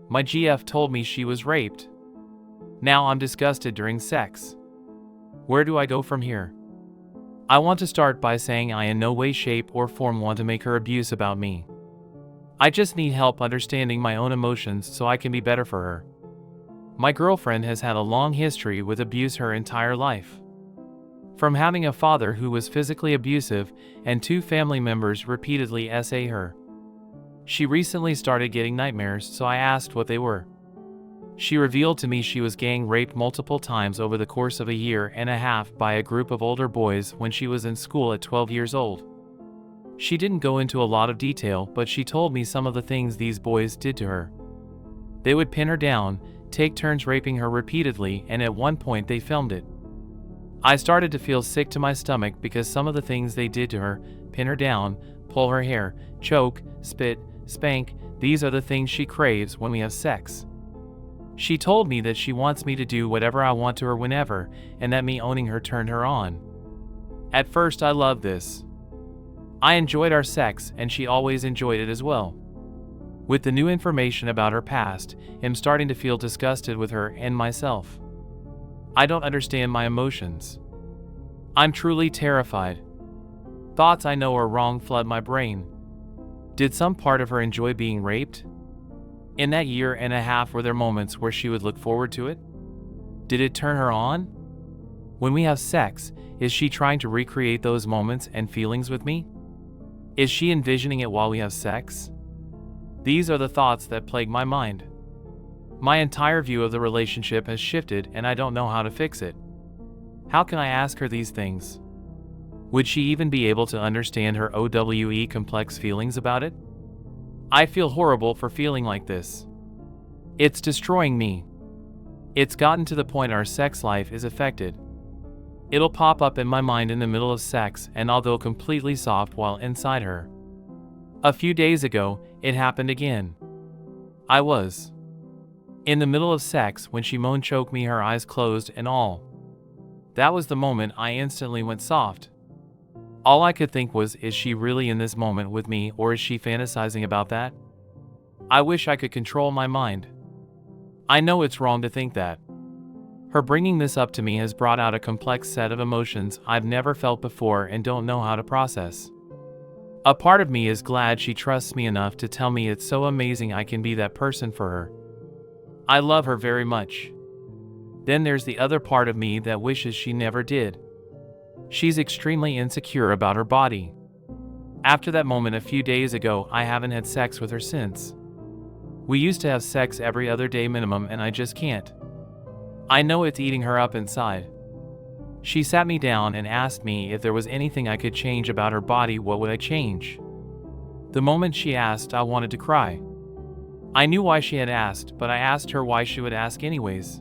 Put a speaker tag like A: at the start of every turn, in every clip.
A: My GF told me she was raped. Now I'm disgusted during sex. Where do I go from here? I want to start by saying I in no way, shape, or form want to make her abuse about me. I just need help understanding my own emotions so I can be better for her. My girlfriend has had a long history with abuse her entire life. From having a father who was physically abusive and 2 family members repeatedly SA her. She recently started getting nightmares, so I asked what they were. She revealed to me she was gang raped multiple times over the course of a year and a half by a group of older boys when she was in school at 12 years old. She didn't go into a lot of detail, but she told me some of the things these boys did to her. They would pin her down, take turns raping her repeatedly, and at one point they filmed it. I started to feel sick to my stomach because some of the things they did to her, pin her down, pull her hair, choke, spit, spank, these are the things she craves when we have sex. She told me that she wants me to do whatever I want to her whenever, and that me owning her turned her on. At first I loved this. I enjoyed our sex and she always enjoyed it as well. With the new information about her past, I'm starting to feel disgusted with her and myself. I don't understand my emotions. I'm truly terrified. Thoughts I know are wrong flood my brain. Did some part of her enjoy being raped? In that year and a half, were there moments where she would look forward to it? Did it turn her on? When we have sex, is she trying to recreate those moments and feelings with me? Is she envisioning it while we have sex? These are the thoughts that plague my mind. My entire view of the relationship has shifted and I don't know how to fix it. How can I ask her these things? Would she even be able to understand her OWE complex feelings about it? I feel horrible for feeling like this. It's destroying me. It's gotten to the point our sex life is affected. It'll pop up in my mind in the middle of sex and I'll go completely soft while inside her. A few days ago, it happened again. I was in the middle of sex when she moaned, choke me, her eyes closed and all. That was the moment I instantly went soft. All I could think was, is she really in this moment with me, or is she fantasizing about that? I wish I could control my mind. I know it's wrong to think that. Her bringing this up to me has brought out a complex set of emotions I've never felt before and don't know how to process. A part of me is glad she trusts me enough to tell me it's so amazing I can be that person for her. I love her very much. Then there's the other part of me that wishes she never did. She's extremely insecure about her body. After that moment a few days ago, I haven't had sex with her since. We used to have sex every other day minimum and I just can't. I know it's eating her up inside. She sat me down and asked me if there was anything I could change about her body. What would I change? The moment she asked, I wanted to cry. I knew why she had asked, but I asked her why she would ask anyways.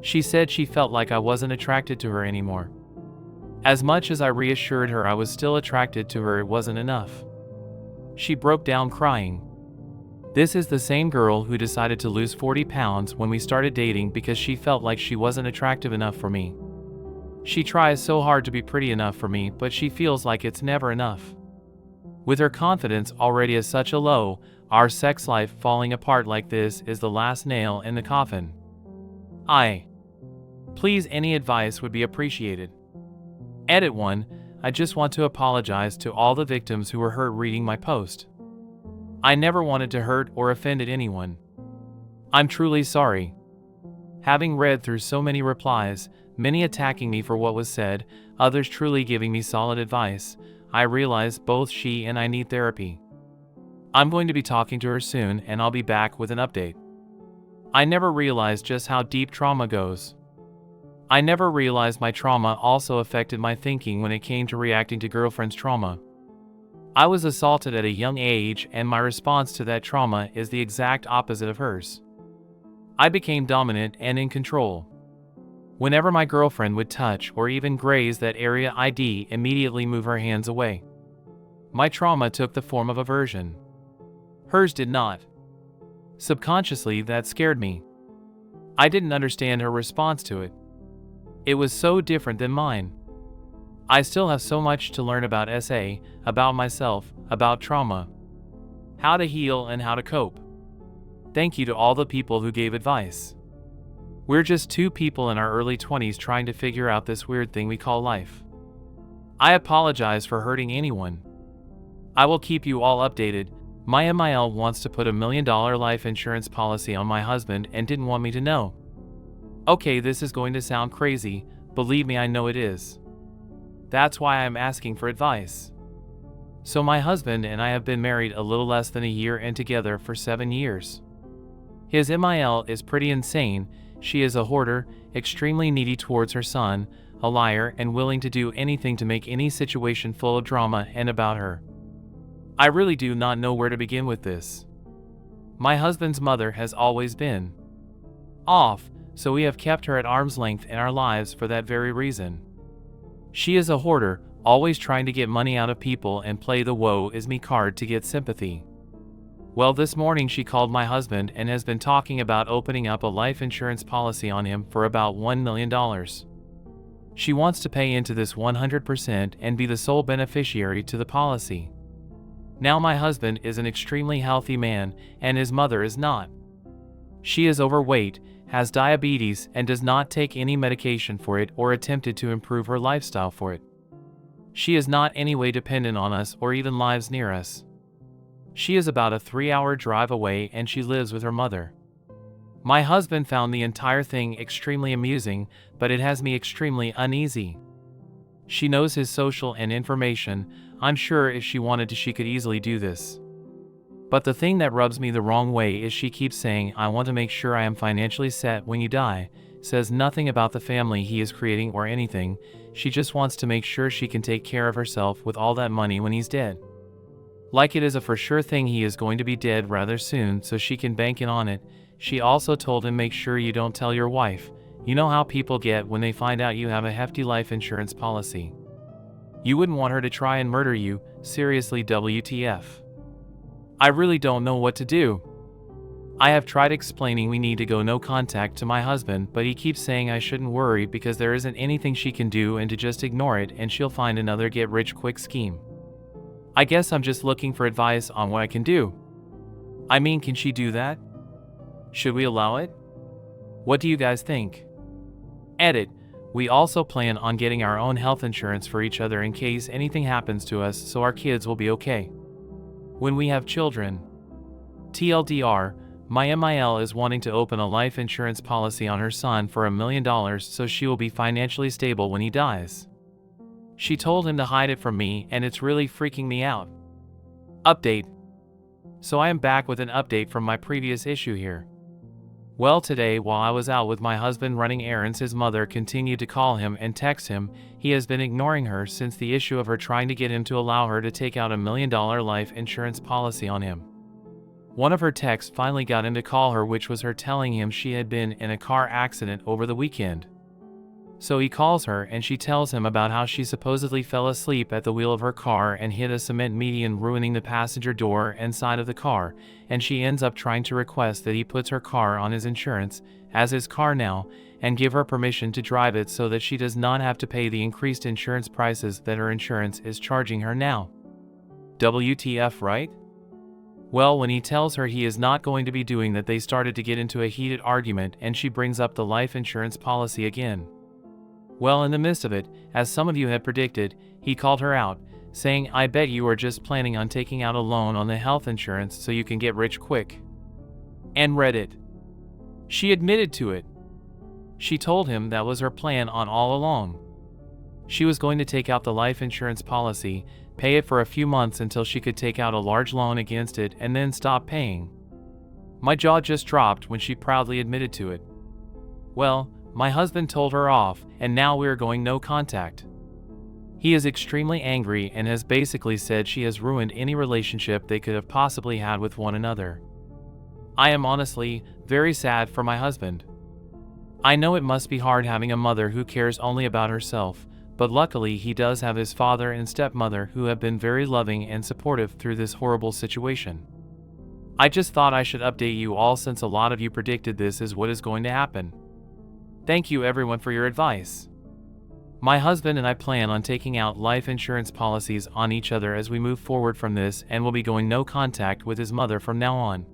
A: She said she felt like I wasn't attracted to her anymore. As much as I reassured her I was still attracted to her, it wasn't enough. She broke down crying. This is the same girl who decided to lose 40 pounds when we started dating because she felt like she wasn't attractive enough for me. She tries so hard to be pretty enough for me, but she feels like it's never enough. With her confidence already at such a low, our sex life falling apart like this is the last nail in the coffin. Please, any advice would be appreciated. Edit 1. I just want to apologize to all the victims who were hurt reading my post. I never wanted to hurt or offended anyone. I'm truly sorry. Having read through so many replies, many attacking me for what was said, others truly giving me solid advice, I realize both she and I need therapy. I'm going to be talking to her soon and I'll be back with an update. I never realized just how deep trauma goes. I never realized my trauma also affected my thinking when it came to reacting to girlfriend's trauma. I was assaulted at a young age and my response to that trauma is the exact opposite of hers. I became dominant and in control. Whenever my girlfriend would touch or even graze that area, I'd immediately move her hands away. My trauma took the form of aversion. Hers did not. Subconsciously, that scared me. I didn't understand her response to it. It was so different than mine. I still have so much to learn about SA, about myself, about trauma. How to heal and how to cope. Thank you to all the people who gave advice. We're just two people in our early 20s trying to figure out this weird thing we call life. I apologize for hurting anyone. I will keep you all updated. My MIL wants to put $1 million life insurance policy on my husband and didn't want me to know. Okay, this is going to sound crazy. Believe me, I know it is. That's why I'm asking for advice. So my husband and I have been married a little less than a year and together for 7 years. His MIL is pretty insane. She is a hoarder, extremely needy towards her son, a liar, and willing to do anything to make any situation full of drama and about her. I really do not know where to begin with this. My husband's mother has always been off, so we have kept her at arm's length in our lives for that very reason. She is a hoarder, always trying to get money out of people and play the woe is me card to get sympathy. Well, this morning she called my husband and has been talking about opening up a life insurance policy on him for about $1 million. She wants to pay into this 100% and be the sole beneficiary to the policy. Now my husband is an extremely healthy man and his mother is not. She is overweight, has diabetes, and does not take any medication for it or attempted to improve her lifestyle for it. She is not any way dependent on us or even lives near us. She is about a 3-hour drive away and she lives with her mother. My husband found the entire thing extremely amusing, but it has me extremely uneasy. She knows his social and information. I'm sure if she wanted to she could easily do this. But the thing that rubs me the wrong way is she keeps saying, I want to make sure I am financially set when you die, says nothing about the family he is creating or anything. She just wants to make sure she can take care of herself with all that money when he's dead. Like it is a for sure thing he is going to be dead rather soon so she can bank in on it. She also told him, make sure you don't tell your wife. You know how people get when they find out you have a hefty life insurance policy. You wouldn't want her to try and murder you. Seriously, WTF. I really don't know what to do. I have tried explaining we need to go no contact to my husband, but he keeps saying I shouldn't worry because there isn't anything she can do and to just ignore it and she'll find another get rich quick scheme. I guess I'm just looking for advice on what I can do. I mean, can she do that? Should we allow it? What do you guys think? Edit. We also plan on getting our own health insurance for each other in case anything happens to us so our kids will be okay when we have children. TLDR, my MIL is wanting to open a life insurance policy on her son for $1 million so she will be financially stable when he dies. She told him to hide it from me and it's really freaking me out. Update. So I am back with an update from my previous issue here. Well, today while I was out with my husband running errands, his mother continued to call him and text him. He has been ignoring her since the issue of her trying to get him to allow her to take out $1 million life insurance policy on him. One of her texts finally got him to call her, which was her telling him she had been in a car accident over the weekend. So he calls her and she tells him about how she supposedly fell asleep at the wheel of her car and hit a cement median, ruining the passenger door and side of the car, and she ends up trying to request that he puts her car on his insurance as his car now and give her permission to drive it so that she does not have to pay the increased insurance prices that her insurance is charging her now. WTF, right? Well, when he tells her he is not going to be doing that, they started to get into a heated argument and she brings up the life insurance policy again. Well, in the midst of it, as some of you had predicted, he called her out, saying, I bet you are just planning on taking out a loan on the health insurance so you can get rich quick. And read it. She admitted to it. She told him that was her plan on all along. She was going to take out the life insurance policy, pay it for a few months until she could take out a large loan against it and then stop paying. My jaw just dropped when she proudly admitted to it. Well, my husband told her off, and now we are going no contact. He is extremely angry and has basically said she has ruined any relationship they could have possibly had with one another. I am honestly very sad for my husband. I know it must be hard having a mother who cares only about herself, but luckily he does have his father and stepmother who have been very loving and supportive through this horrible situation. I just thought I should update you all since a lot of you predicted this is what is going to happen. Thank you everyone for your advice. My husband and I plan on taking out life insurance policies on each other as we move forward from this and will be going no contact with his mother from now on.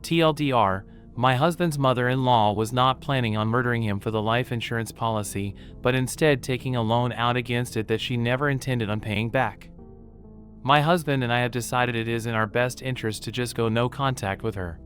A: TLDR, my husband's mother-in-law was not planning on murdering him for the life insurance policy, but instead taking a loan out against it that she never intended on paying back. My husband and I have decided it is in our best interest to just go no contact with her.